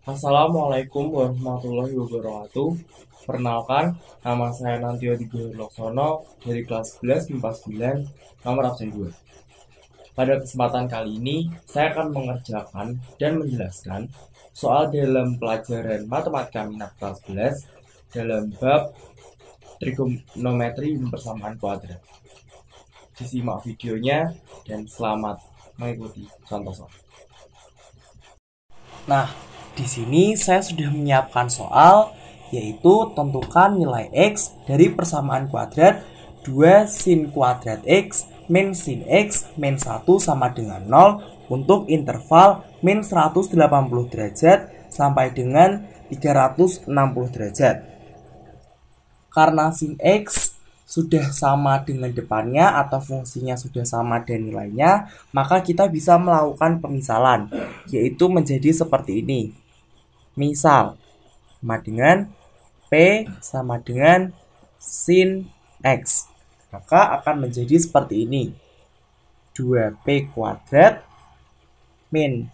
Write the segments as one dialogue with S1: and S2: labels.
S1: Assalamualaikum warahmatullahi wabarakatuh. Perkenalkan, nama saya Nantio Tigo Loksono dari kelas 11 MIPA 9, nomor absen 2. Pada kesempatan kali ini, saya akan mengerjakan dan menjelaskan soal dalam pelajaran Matematika Minat kelas 11 dalam bab trigonometri persamaan kuadrat. Disimak videonya dan selamat mengikuti contoh soal.
S2: Nah, di sini saya sudah menyiapkan soal, yaitu tentukan nilai X dari persamaan kuadrat 2 sin kuadrat X min sin X min 1 sama dengan 0 untuk interval min 180 derajat sampai dengan 360 derajat. Karena sin X sudah sama dengan depannya atau fungsinya sudah sama dan nilainya, maka kita bisa melakukan pemisalan, yaitu menjadi seperti ini. Misal, sama dengan P sama dengan sin X. Maka akan menjadi seperti ini. 2P kuadrat min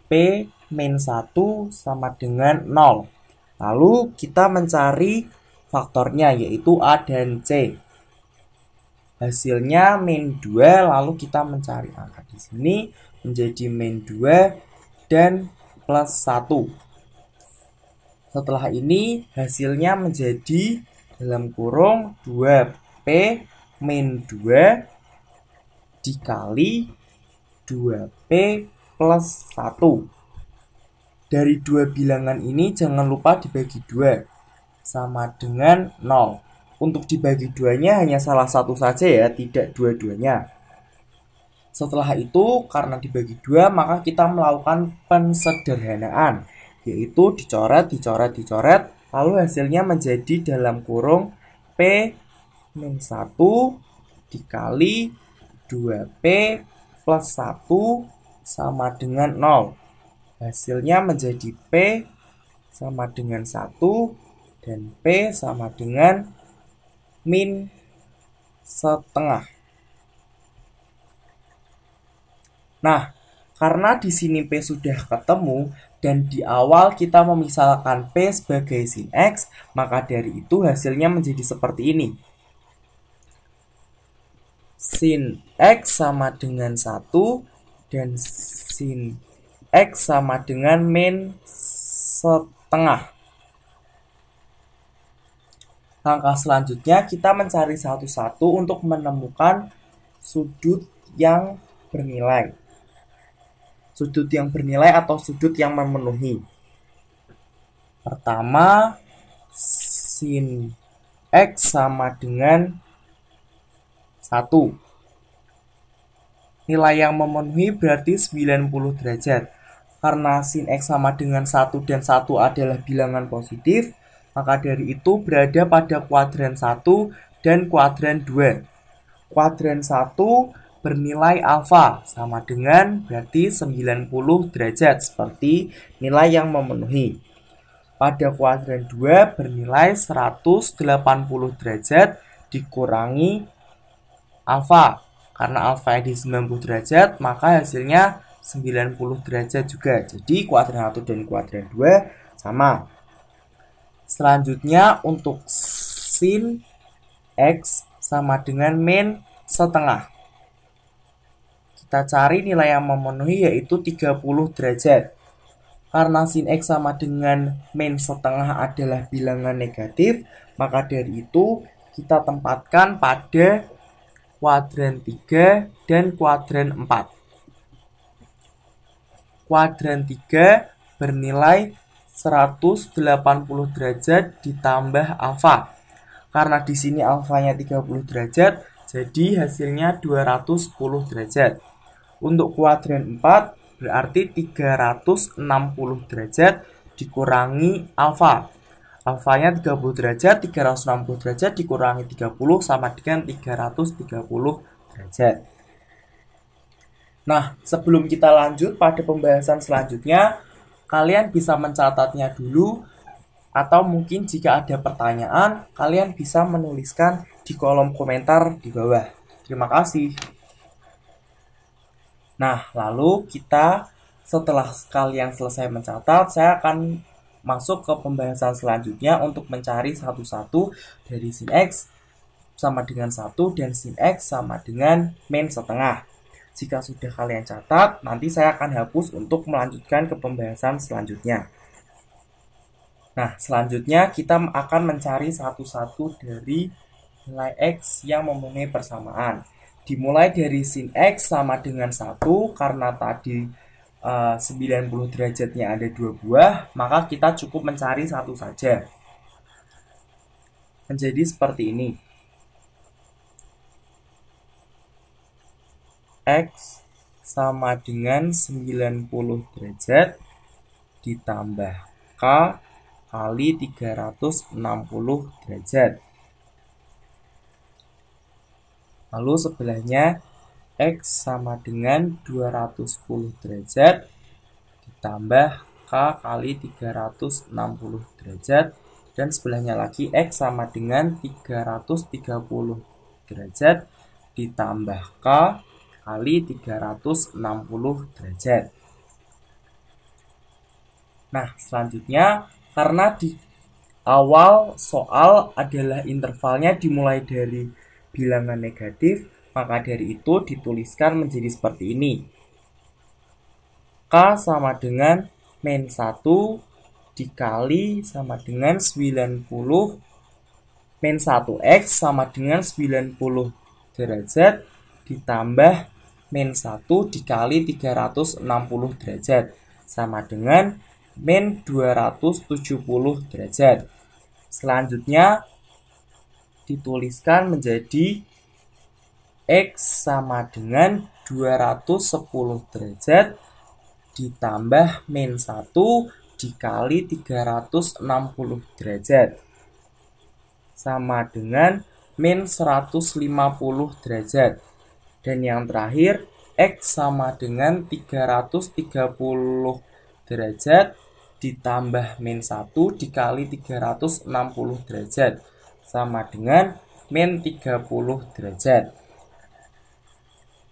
S2: P min 1 sama dengan 0. Lalu kita mencari faktornya, yaitu A dan C. Hasilnya min 2, lalu kita mencari angka di sini menjadi min 2 dan plus 1. Setelah ini hasilnya menjadi dalam kurung 2P min 2 dikali 2P plus 1. Dari dua bilangan ini jangan lupa dibagi 2 sama dengan 0. Untuk dibagi duanya hanya salah satu saja ya, tidak dua-duanya. Setelah itu, karena dibagi 2, maka kita melakukan pensederhanaan, yaitu dicoret, lalu hasilnya menjadi dalam kurung P min 1 dikali 2P plus 1 sama dengan 0. Hasilnya menjadi P sama dengan 1 dan P sama dengan min setengah. Nah, karena di sini P sudah ketemu dan di awal kita memisalkan P sebagai sin X, maka dari itu hasilnya menjadi seperti ini. Sin X sama dengan 1 dan sin X sama dengan min setengah. Langkah selanjutnya kita mencari satu-satu untuk menemukan sudut yang bernilai. Sudut yang bernilai atau sudut yang memenuhi. Pertama, sin X sama dengan 1. Nilai yang memenuhi berarti 90 derajat. Karena sin X sama dengan 1 dan 1 adalah bilangan positif, maka dari itu berada pada kuadran 1 dan kuadran 2. Kuadran 1 bernilai alfa sama dengan berarti 90 derajat seperti nilai yang memenuhi. Pada kuadran 2 bernilai 180 derajat dikurangi alfa. Karena alfa di 90 derajat, maka hasilnya 90 derajat juga. Jadi kuadran 1 dan kuadran 2 sama. Selanjutnya untuk sin X sama dengan min setengah. Kita cari nilai yang memenuhi yaitu 30 derajat. Karena sin X sama dengan min setengah adalah bilangan negatif, maka dari itu kita tempatkan pada kuadran 3 dan kuadran 4. Kuadran 3 bernilai 180 derajat ditambah alfa. Karena di sini alfanya 30 derajat, jadi hasilnya 210 derajat. Untuk kuadran 4 berarti 360 derajat dikurangi alfa. Alfanya 30 derajat, 360 derajat dikurangi 30 sama dengan 330 derajat. Nah, sebelum kita lanjut pada pembahasan selanjutnya, kalian bisa mencatatnya dulu, atau mungkin jika ada pertanyaan, kalian bisa menuliskan di kolom komentar di bawah. Terima kasih. Nah, lalu kita setelah kalian selesai mencatat, saya akan masuk ke pembahasan selanjutnya untuk mencari satu-satu dari sin X sama dengan 1 dan sin X sama dengan min setengah. Jika sudah kalian catat, nanti saya akan hapus untuk melanjutkan ke pembahasan selanjutnya. Nah, selanjutnya kita akan mencari satu-satu dari nilai X yang memenuhi persamaan. Dimulai dari sin X sama dengan 1, karena tadi 90 derajatnya ada 2 buah, maka kita cukup mencari satu saja. Menjadi seperti ini. X sama dengan 90 derajat ditambah K kali 360 derajat. Lalu sebelahnya X sama dengan 210 derajat ditambah K kali 360 derajat. Dan sebelahnya lagi X sama dengan 330 derajat ditambah K kali 360 derajat. Nah, selanjutnya karena di awal soal adalah intervalnya dimulai dari bilangan negatif, maka dari itu dituliskan menjadi seperti ini. K sama dengan min 1 dikali sama dengan 90 min 1X sama dengan 90 derajat ditambah min 1 dikali 360 derajat sama dengan min 270 derajat. Selanjutnya dituliskan menjadi X sama dengan 210 derajat ditambah min 1 dikali 360 derajat sama dengan min 150 derajat. Dan yang terakhir X sama dengan 330 derajat ditambah min 1 dikali 360 derajat sama dengan min 30 derajat.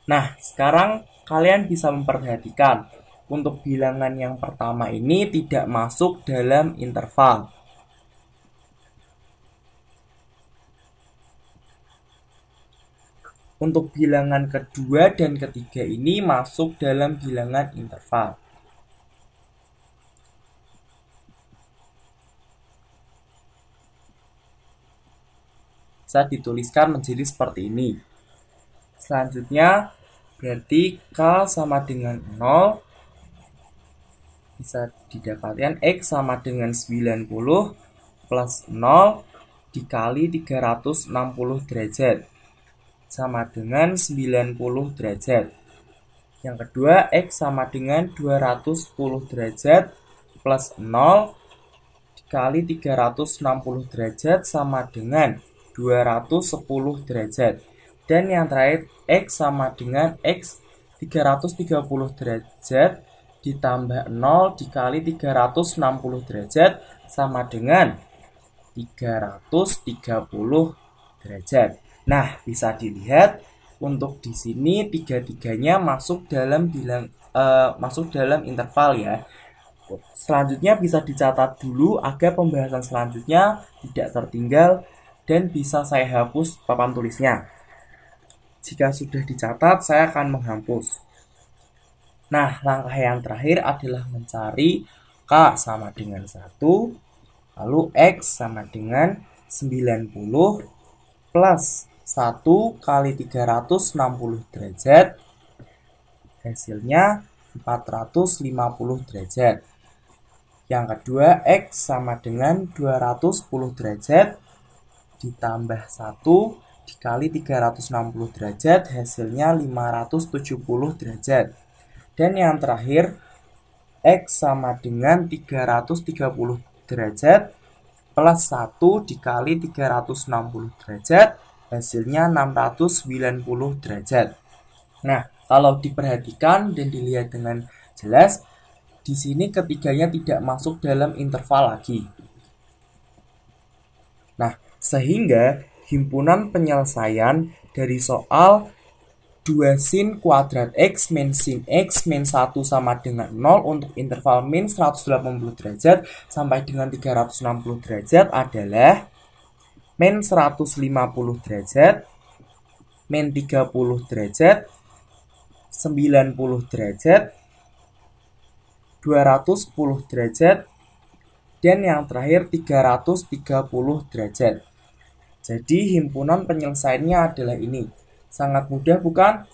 S2: Nah, sekarang kalian bisa memperhatikan untuk bilangan yang pertama ini tidak masuk dalam interval. Untuk bilangan kedua dan ketiga ini masuk dalam bilangan interval. Bisa dituliskan menjadi seperti ini. Selanjutnya berarti K sama dengan 0 bisa didapatkan X sama dengan 90 plus 0 dikali 360 derajat sama dengan 90 derajat. Yang kedua X sama dengan 210 derajat plus 0 dikali 360 derajat sama dengan 210 derajat. Dan yang terakhir X sama dengan X 330 derajat ditambah 0 dikali 360 derajat sama dengan 330 derajat. Nah, bisa dilihat untuk di sini tiga-tiganya masuk dalam interval ya. Selanjutnya bisa dicatat dulu agar pembahasan selanjutnya tidak tertinggal dan bisa saya hapus papan tulisnya. Jika sudah dicatat, saya akan menghapus. Nah, langkah yang terakhir adalah mencari K sama dengan 1, lalu X sama dengan 90 plus 1 kali 360 derajat, hasilnya 450 derajat. Yang kedua, X sama dengan 210 derajat ditambah 1 dikali 360 derajat, hasilnya 570 derajat. Dan yang terakhir, X sama dengan 330 derajat plus 1 dikali 360 derajat, hasilnya 690 derajat. Nah, kalau diperhatikan dan dilihat dengan jelas, di sini ketiganya tidak masuk dalam interval lagi. Nah, sehingga himpunan penyelesaian dari soal 2 sin kuadrat X min sin X min 1 sama dengan 0 untuk interval min 180 derajat sampai dengan 360 derajat adalah min 150 derajat, min 30 derajat, 90 derajat, 210 derajat, dan yang terakhir 330 derajat. Jadi himpunan penyelesaiannya adalah ini. Sangat mudah bukan?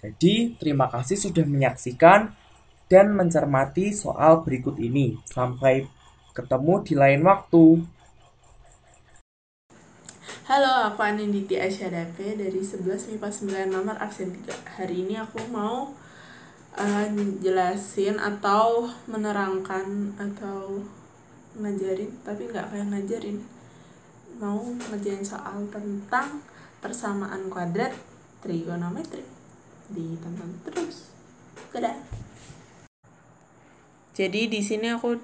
S2: Jadi terima kasih sudah menyaksikan dan mencermati soal berikut ini. Sampai ketemu di lain waktu.
S3: Halo, aku Aninditi Aisyadape dari 11 MIPA 9 nomor absen 3. Hari ini aku mau jelasin atau menerangkan atau ngajarin, tapi nggak kayak ngajarin. Mau ngerjain soal tentang persamaan kuadrat trigonometri. Ditonton terus. Dadah. Jadi di sini aku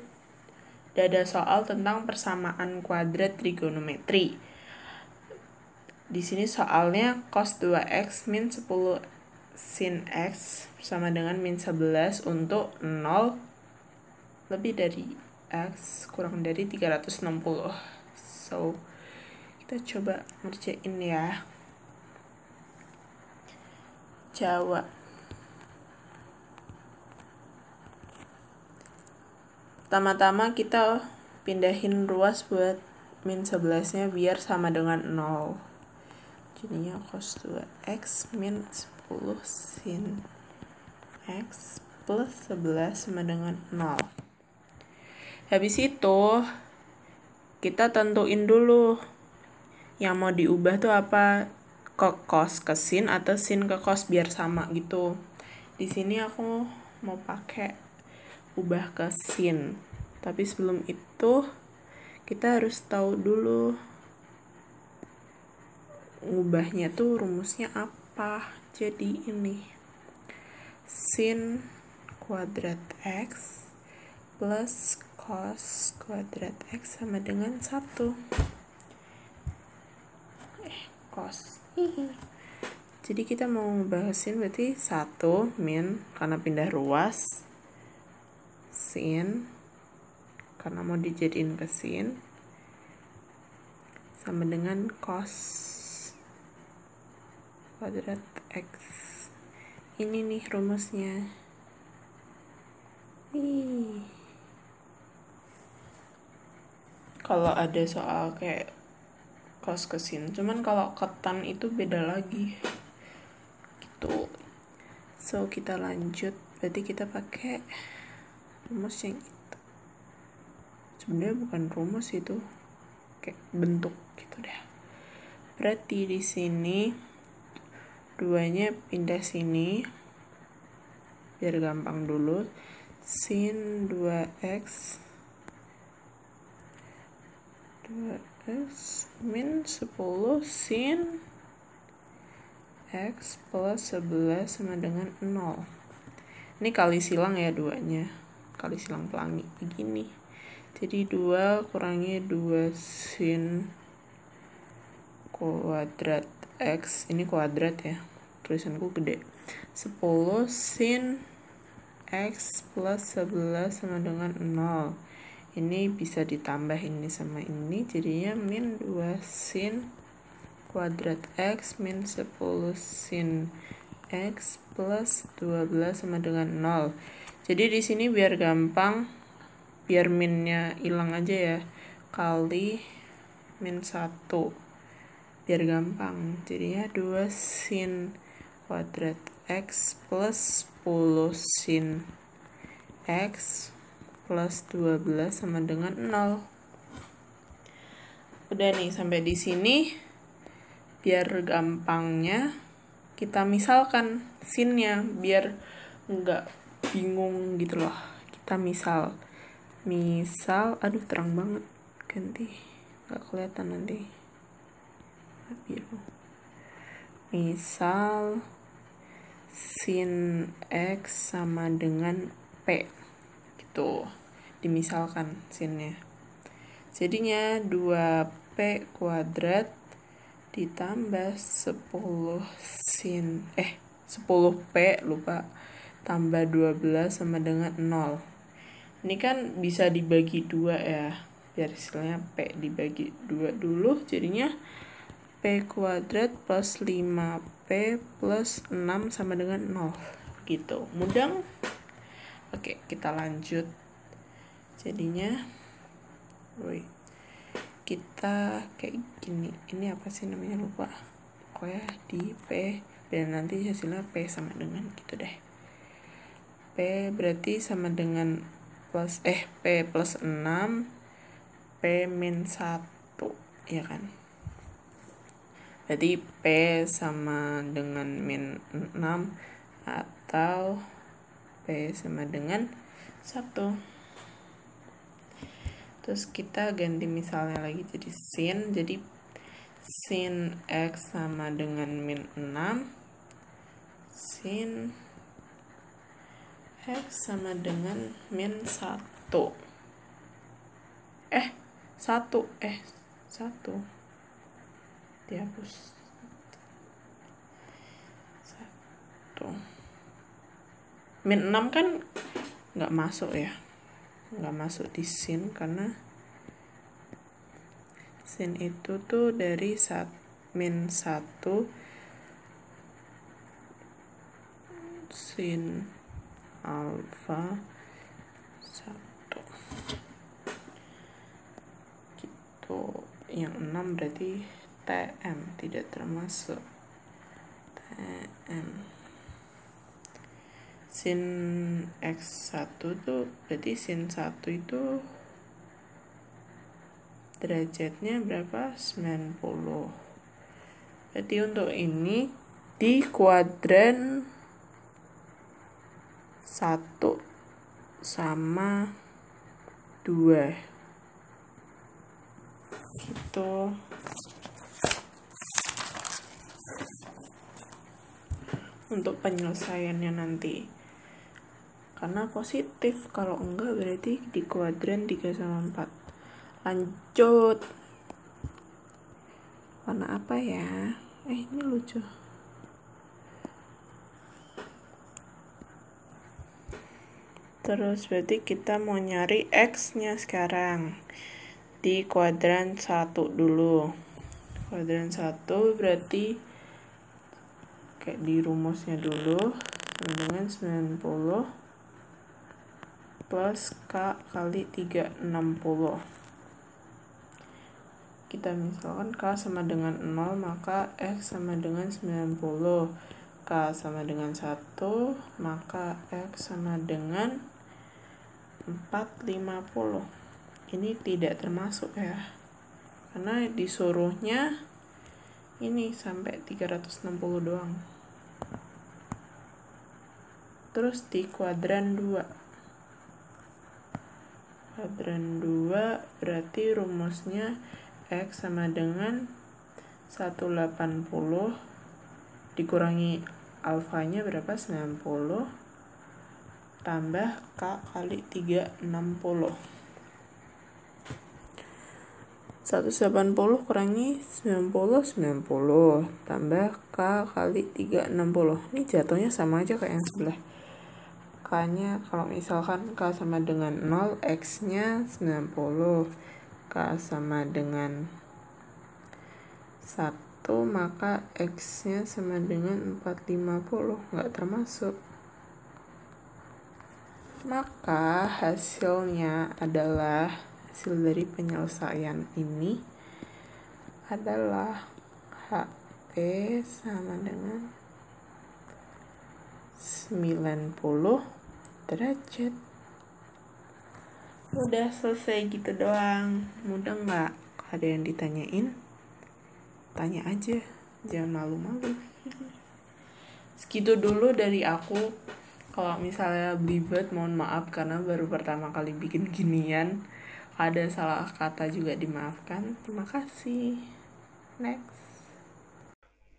S3: udah ada soal tentang persamaan kuadrat trigonometri. Di sini soalnya cos 2x min 10 sin x sama dengan min 11 untuk 0 lebih dari x kurang dari 360. So, kita coba ngerjain ya. Jawab. Pertama-tama kita pindahin ruas buat min 11-nya biar sama dengan 0. Jadinya cos 2x min 10 sin x plus 11 sama dengan 0. Habis itu kita tentuin dulu yang mau diubah tuh apa, ke cos ke sin atau sin ke cos biar sama gitu. Di sini aku mau pakai ubah ke sin. Tapi sebelum itu kita harus tahu dulu ngubahnya tuh rumusnya apa. Jadi ini sin kuadrat x plus cos kuadrat x sama dengan 1. Cos. Jadi kita mau ngebahasin berarti 1 min karena pindah ruas, sin karena mau dijadiin ke sin sama dengan cos kuadrat x. Ini nih rumusnya. Kalau ada soal kayak cos ke sin, cuman kalau ke tan itu beda lagi gitu. So kita lanjut, berarti kita pakai rumus yang itu. Sebenarnya bukan rumus itu, kayak bentuk gitu deh. Berarti di sini 2-nya pindah sini biar gampang dulu. Sin 2x min 10 sin x plus 11 sama dengan 0. Ini kali silang ya 2-nya. Kali silang pelangi begini. Jadi 2 kurangi 2 sin kuadrat x. Ini kuadrat ya. Tulisanku gede. 10 sin x plus 11 sama dengan 0. Ini bisa ditambah ini sama ini, jadinya min 2 sin kuadrat x min 10 sin x plus 12 sama dengan 0. Jadi di sini biar gampang, biar minnya hilang aja ya, kali min 1 biar gampang. Jadinya 2 sin kuadrat x plus 10 sin x plus 12 sama dengan 0. Udah nih sampai di sini. Biar gampangnya kita misalkan sinnya biar nggak bingung gitu loh. Kita misal aduh terang banget, ganti nggak kelihatan nanti biru. Misal sin x sama dengan p gitu, dimisalkan sinnya. Jadinya 2p kuadrat ditambah 10p tambah 12 sama dengan 0. Ini kan bisa dibagi 2 ya, biar hasilnya p dibagi 2 dulu, jadinya p kuadrat plus 5p plus 6 sama dengan 0 gitu. Mudah? Oke, kita lanjut. Jadinya kita kayak gini. Ini apa sih namanya, lupa. Pokoknya di p dan nanti hasilnya p sama dengan gitu deh. P berarti sama dengan p plus 6 p min 1 ya kan. Berarti p sama dengan min 6 atau p sama dengan 1. Terus kita ganti misalnya lagi jadi sin. Jadi sin x sama dengan min 6, sin x sama dengan min 1. 1 dihapus. 1 min 6 kan nggak masuk ya, nggak masuk di sin karena sin itu tuh dari min 1 sin alfa 1 gitu. Yang 6 berarti TM tidak termasuk. TM sin x1 tuh berarti sin 1 itu derajatnya berapa? 90. Berarti untuk ini di kuadran 1 sama 2 gitu. Untuk penyelesaiannya nanti, karena positif, kalau enggak berarti di kuadran 3 sama 4. Lanjut. Warna apa ya? Ini lucu. Terus berarti kita mau nyari x-nya sekarang. Di kuadran 1 dulu. Kuadran 1 berarti kayak di rumusnya dulu, sama dengan 90 plus k kali 360. Kita misalkan k sama dengan 0, maka x sama dengan 90. K sama dengan 1, maka x sama dengan 450. Ini tidak termasuk ya, karena disuruhnya ini sampai 360 doang. Terus di kuadran 2. Kuadran 2 berarti rumusnya x sama dengan 180 dikurangi alfanya berapa? 90 tambah k kali 360. 180 kurangi 90 tambah k kali 360. Ini jatuhnya sama aja kayak yang sebelah. K nya kalau misalkan k sama dengan 0, x nya 90, k sama dengan 1, maka x nya sama dengan 450, nggak termasuk. Maka hasilnya adalah, hasil dari penyelesaian ini adalah HP sama dengan 90 derajat. Udah selesai gitu doang. Mudah nggak? Ada yang ditanyain? Tanya aja, jangan malu-malu. Segitu dulu dari aku. Kalau misalnya belibet, mohon maaf karena baru pertama kali bikin ginian. Ada salah kata juga dimaafkan. Terima kasih. Next.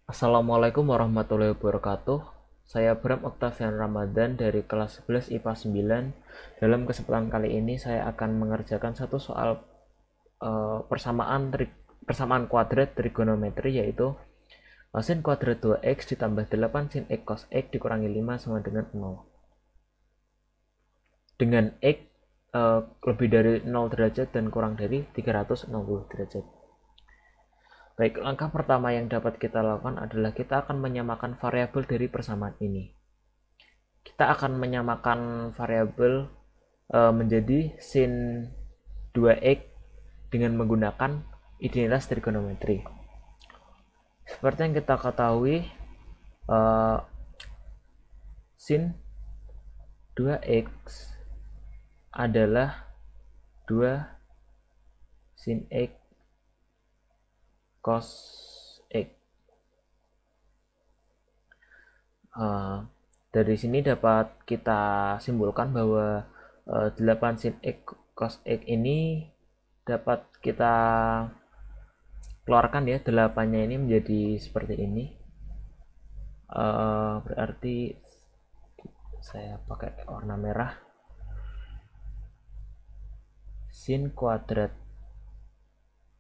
S1: Assalamualaikum warahmatullahi wabarakatuh. Saya Bram Octavian Ramadan dari kelas 11 IPA 9. Dalam kesempatan kali ini saya akan mengerjakan satu soal persamaan
S4: persamaan kuadrat trigonometri, yaitu sin kuadrat 2x ditambah 8 sin x cos x dikurangi 5 sama dengan 0. Dengan x lebih dari 0 derajat dan kurang dari 360 derajat. Baik, langkah pertama yang dapat kita lakukan adalah kita akan menyamakan variabel dari persamaan ini. Kita akan menyamakan variabel menjadi sin 2x dengan menggunakan identitas trigonometri. Seperti yang kita ketahui, sin 2x adalah 2 sin x cos x. Dari sini dapat kita simpulkan bahwa 8 sin x cos x ini dapat kita keluarkan ya, 8-nya ini menjadi seperti ini. Berarti saya pakai warna merah. Sin kuadrat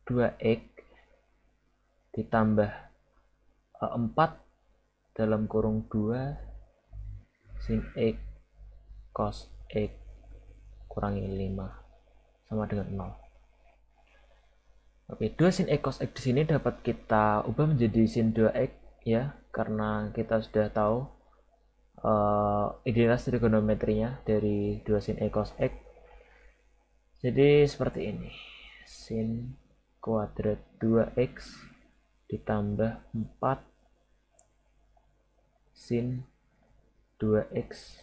S4: 2x ditambah 4 dalam kurung 2 sin x cos x kurangi 5 sama dengan 0. Oke, 2 sin x cos x di sini dapat kita ubah menjadi sin 2x ya, karena kita sudah tahu identitas trigonometrinya dari 2 sin x cos x. Jadi seperti ini. Sin kuadrat 2x ditambah 4 sin 2x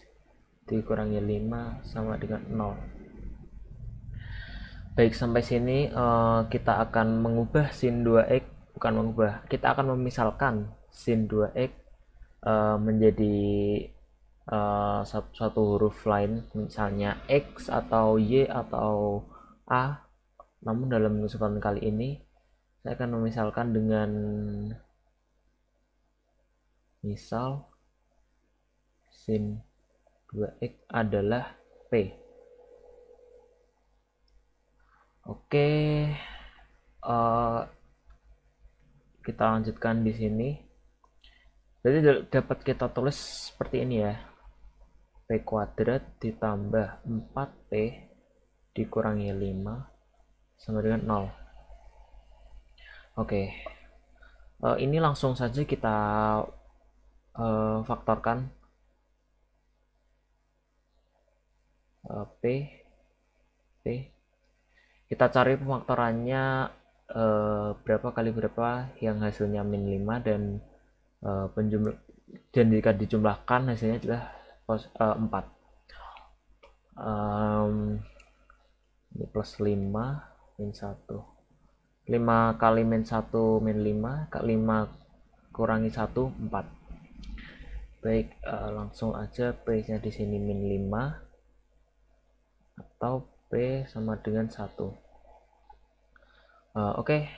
S4: dikurangi 5 sama dengan 0. Baik, sampai sini kita akan mengubah sin 2x, bukan mengubah, kita akan memisalkan sin 2x menjadi satu huruf lain, misalnya x atau y atau a. Namun dalam kesempatan kali ini saya akan memisalkan dengan misal sin 2x adalah p. Oke, kita lanjutkan di sini. Jadi dapat kita tulis seperti ini ya, p kuadrat ditambah 4p dikurangi 5 sama dengan 0. Oke, ini langsung saja kita faktorkan. P kita cari pemfaktorannya berapa kali berapa yang hasilnya min 5 dan dan jika dijumlahkan hasilnya adalah 4. Ini plus 5 min 1. 5 kali min 1 min 5, 5 kurangi 1 4. Baik, langsung aja P nya di sini min 5 atau P sama dengan 1. Oke.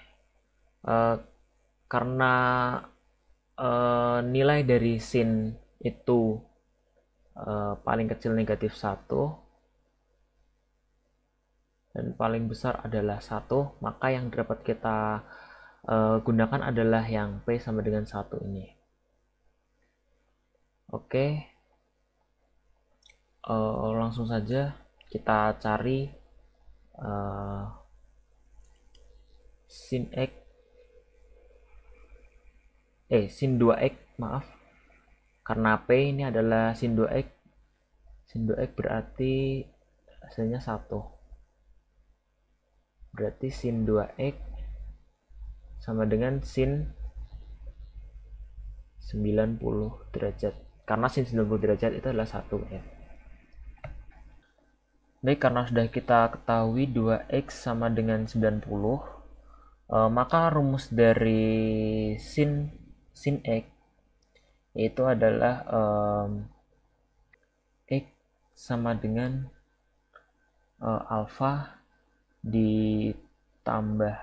S4: Karena nilai dari sin itu paling kecil negatif 1 dan paling besar adalah 1, maka yang dapat kita gunakan adalah yang P sama dengan 1 ini. Oke, langsung saja kita cari sin x sin 2x, maaf, karena P ini adalah sin 2x. Sin 2x berarti hasilnya 1. Berarti sin 2x sama dengan sin 90 derajat. Karena sin 90 derajat itu adalah 1 ya. Baik, karena sudah kita ketahui 2x sama dengan 90, maka rumus dari sin x itu adalah x sama dengan alfa ditambah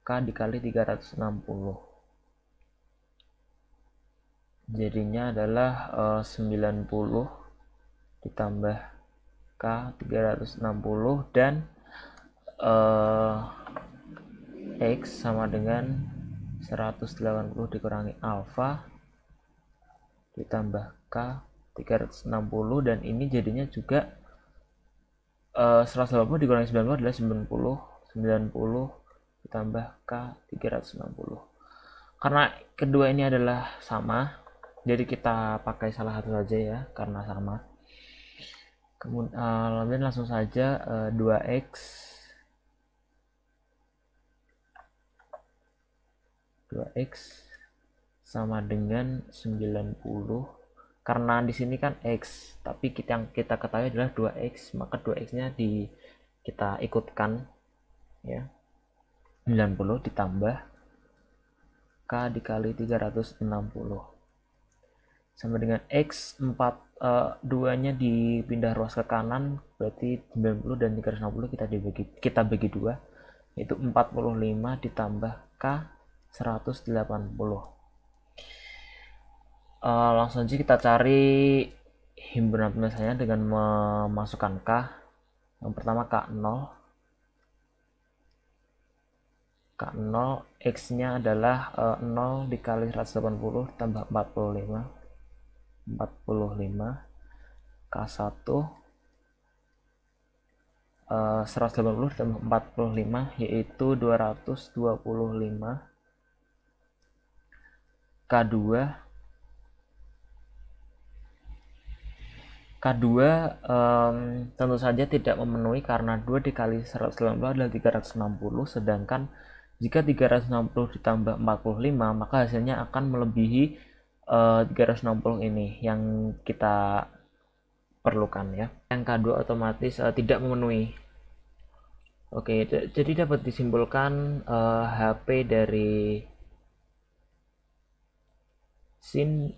S4: K dikali 360. Jadinya adalah 90 ditambah K 360 dan X sama dengan 180 dikurangi alfa ditambah K 360, dan ini jadinya juga 180 dikurangi 90 adalah 90 ditambah K 360. Karena kedua ini adalah sama, jadi kita pakai salah satu saja ya, karena sama. Kemudian langsung saja 2x sama dengan 90. Karena di sini kan x, tapi yang kita ketahui adalah 2x, maka 2x-nya kita ikutkan ya. 90 ditambah K dikali 360 sama dengan X 2 nya dipindah ruas ke kanan, berarti 90 dan 360 kita bagi 2, yaitu 45 ditambah K 180. Langsung aja kita cari himpunan penyelesaiannya dengan memasukkan K. Yang pertama K0. K0 X-nya adalah 0 dikali 180 tambah 45 K1 180 tambah 45 yaitu 225. K2 tentu saja tidak memenuhi karena 2 dikali 180 adalah 360, sedangkan jika 360 ditambah 45 maka hasilnya akan melebihi 360 ini yang kita perlukan ya. Yang K2 otomatis tidak memenuhi. Oke, jadi dapat disimpulkan HP dari sin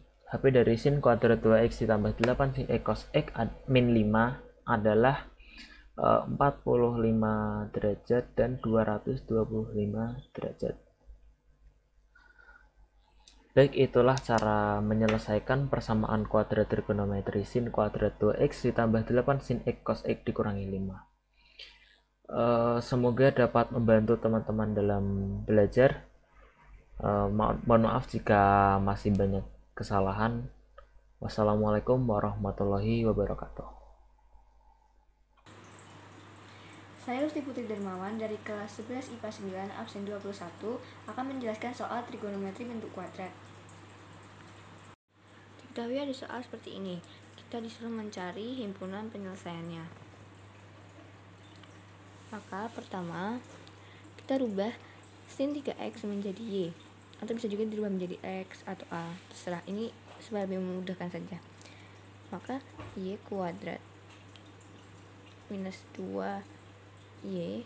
S4: kuadrat 2x ditambah 8 sin x cos x min 5 adalah 45 derajat dan 225 derajat. Baik, itulah cara menyelesaikan persamaan kuadrat trigonometri sin kuadrat 2x ditambah 8 sin x cos x dikurangi 5. Semoga dapat membantu teman-teman dalam belajar. Mohon maaf jika masih banyak kesalahan. Wassalamualaikum warahmatullahi wabarakatuh.
S5: Saya Rusti Putri Dermawan dari kelas 11 IPA 9 absen 21 akan menjelaskan soal trigonometri bentuk kuadrat. Diketahui ada soal seperti ini. Kita disuruh mencari himpunan penyelesaiannya. Maka pertama, kita rubah sin 3x menjadi y, atau bisa juga dirubah menjadi x atau a, terserah. Ini supaya lebih memudahkan saja. Maka y kuadrat minus 2 y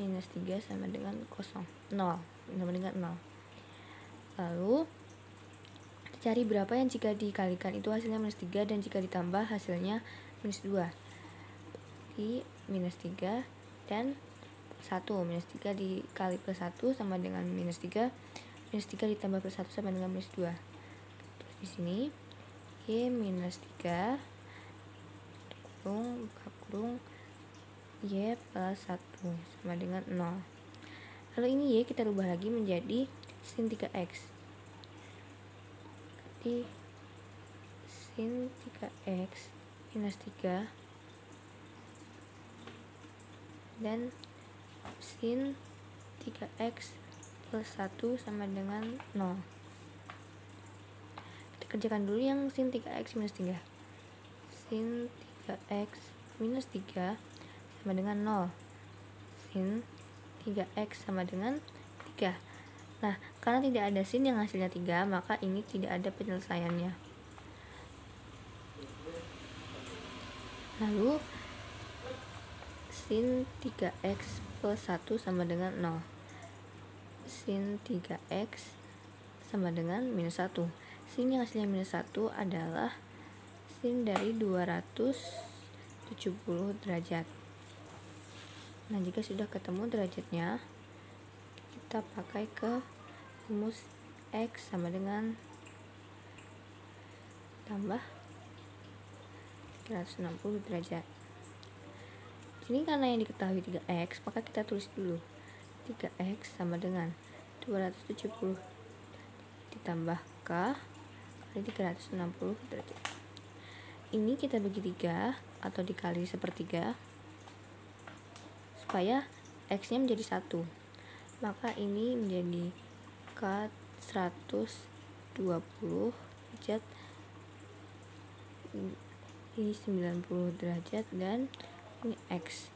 S5: minus 3 sama dengan 0 sama dengan 0. Lalu cari berapa yang jika dikalikan itu hasilnya minus 3 dan jika ditambah hasilnya minus 2. Di minus 3 dan 1, minus 3 dikali plus 1 sama dengan minus 3, minus 3 ditambah plus 1 sama dengan minus 2. Terus di sini y minus 3 kurung buka kurung y plus 1 sama dengan 0. Lalu ini y kita rubah lagi menjadi sin 3x. Jadi sin 3x minus 3 dan sin 3x plus 1 sama dengan 0. Kita kerjakan dulu yang sin 3x minus 3. Sin 3x minus 3 sama dengan 0. Sin 3x sama dengan 3. Nah, karena tidak ada sin yang hasilnya 3, maka ini tidak ada penyelesaiannya. Lalu sin 3x plus 1 sama dengan 0. Sin 3x sama dengan minus 1. Sin yang hasilnya minus 1 adalah sin dari 270 derajat. Nah, jika sudah ketemu derajatnya, kita pakai ke rumus x sama dengan tambah 360 derajat. Ini karena yang diketahui 3x, maka kita tulis dulu 3x sama dengan 270 ditambah K kali 360 derajat. Ini kita bagi 3 atau dikali sepertiga supaya X nya menjadi 1. Maka ini menjadi K 120 derajat, ini 90 derajat, dan ini X.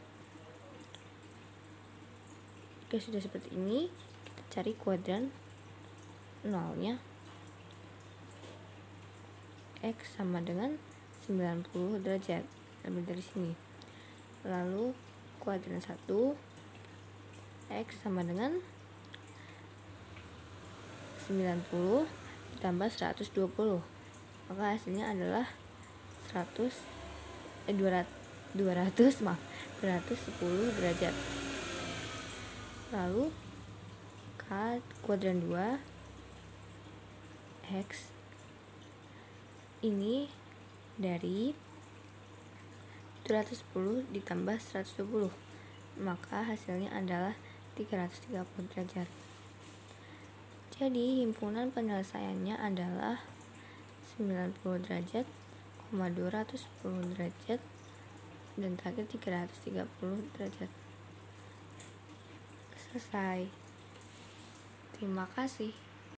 S5: Jika sudah seperti ini, kita cari kuadran nolnya. X sama dengan 90 derajat, ambil dari sini. Lalu kuadran 1, X sama dengan 90 ditambah 120, maka hasilnya adalah 210 derajat. Lalu kuadran 2 X ini dari 210 ditambah 120, maka hasilnya adalah 330 derajat. Jadi himpunan penyelesaiannya adalah 90 derajat, 210 derajat, dan terakhir 330 derajat. Selesai. Terima kasih.